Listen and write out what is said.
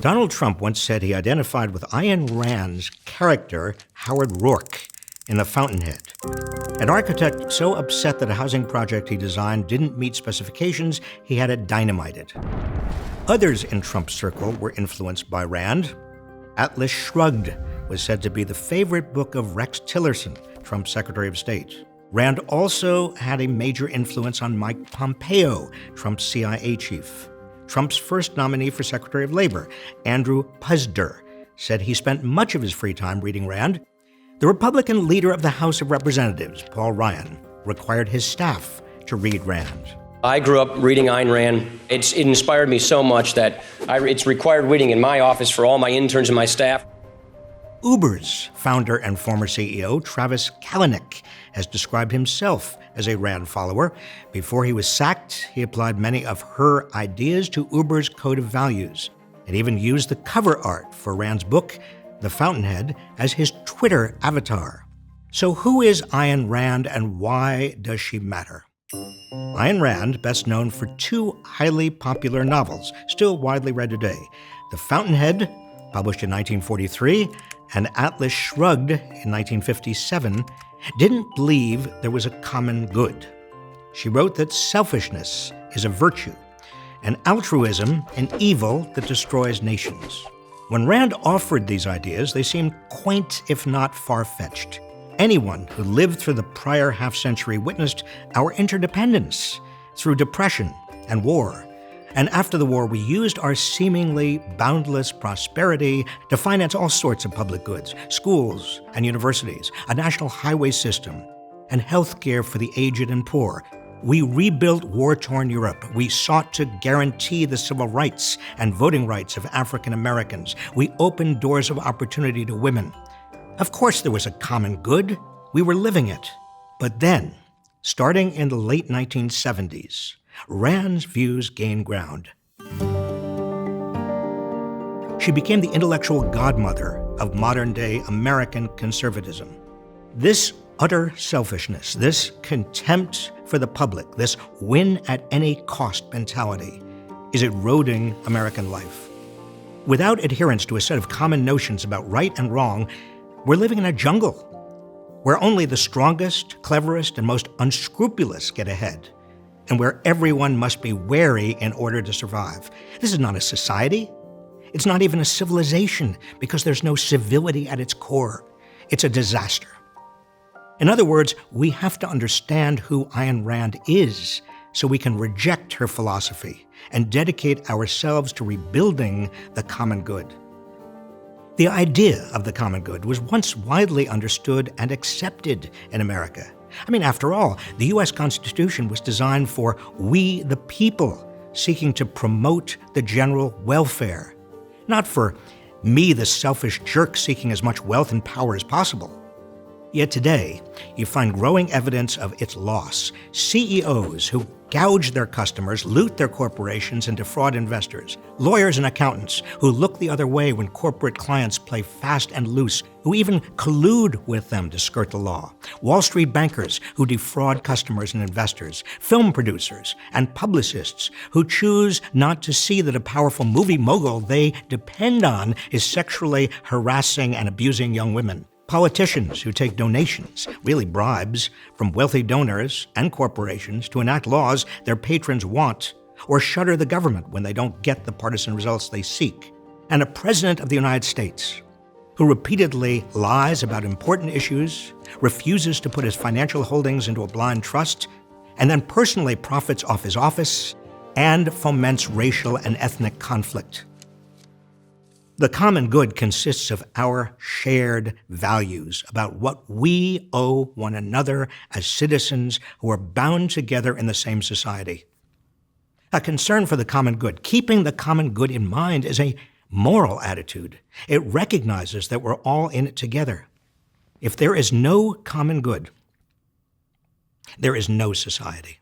Donald Trump once said he identified with Ayn Rand's character, Howard Rourke, in The Fountainhead, an architect so upset that a housing project he designed didn't meet specifications, he had it dynamited. Others in Trump's circle were influenced by Rand. Atlas Shrugged was said to be the favorite book of Rex Tillerson, Trump's Secretary of State. Rand also had a major influence on Mike Pompeo, Trump's CIA chief. Trump's first nominee for Secretary of Labor, Andrew Puzder, said he spent much of his free time reading Rand. The Republican leader of the House of Representatives, Paul Ryan, required his staff to read Rand. I grew up reading Ayn Rand. It inspired me so much that it's required reading in my office for all my interns and my staff. Uber's founder and former CEO, Travis Kalanick, has described himself as a Rand follower. Before he was sacked, he applied many of her ideas to Uber's code of values, and even used the cover art for Rand's book, The Fountainhead, as his Twitter avatar. So who is Ayn Rand and why does she matter? Ayn Rand, best known for two highly popular novels, still widely read today, The Fountainhead, published in 1943, and Atlas Shrugged in 1957, didn't believe there was a common good. She wrote that selfishness is a virtue, and altruism an evil that destroys nations. When Rand offered these ideas, they seemed quaint, if not far-fetched. Anyone who lived through the prior half-century witnessed our interdependence through depression and war. And after the war, we used our seemingly boundless prosperity to finance all sorts of public goods, schools and universities, a national highway system, and health care for the aged and poor. We rebuilt war-torn Europe. We sought to guarantee the civil rights and voting rights of African Americans. We opened doors of opportunity to women. Of course, there was a common good. We were living it. But then, starting in the late 1970s, Rand's views gained ground. She became the intellectual godmother of modern-day American conservatism. This utter selfishness, this contempt for the public, this win-at-any-cost mentality is eroding American life. Without adherence to a set of common notions about right and wrong, we're living in a jungle where only the strongest, cleverest, and most unscrupulous get ahead, and where everyone must be wary in order to survive. This is not a society. It's not even a civilization, because there's no civility at its core. It's a disaster. In other words, we have to understand who Ayn Rand is so we can reject her philosophy and dedicate ourselves to rebuilding the common good. The idea of the common good was once widely understood and accepted in America. I mean, after all, the U.S. Constitution was designed for we the people, seeking to promote the general welfare, not for me the selfish jerk seeking as much wealth and power as possible. Yet today, you find growing evidence of its loss. CEOs who gouge their customers, loot their corporations, and defraud investors. Lawyers and accountants who look the other way when corporate clients play fast and loose, who even collude with them to skirt the law. Wall Street bankers who defraud customers and investors. Film producers and publicists who choose not to see that a powerful movie mogul they depend on is sexually harassing and abusing young women. Politicians who take donations, really bribes, from wealthy donors and corporations to enact laws their patrons want, or shutter the government when they don't get the partisan results they seek. And a president of the United States who repeatedly lies about important issues, refuses to put his financial holdings into a blind trust, and then personally profits off his office and foments racial and ethnic conflict. The common good consists of our shared values about what we owe one another as citizens who are bound together in the same society. A concern for the common good, keeping the common good in mind, is a moral attitude. It recognizes that we're all in it together. If there is no common good, there is no society.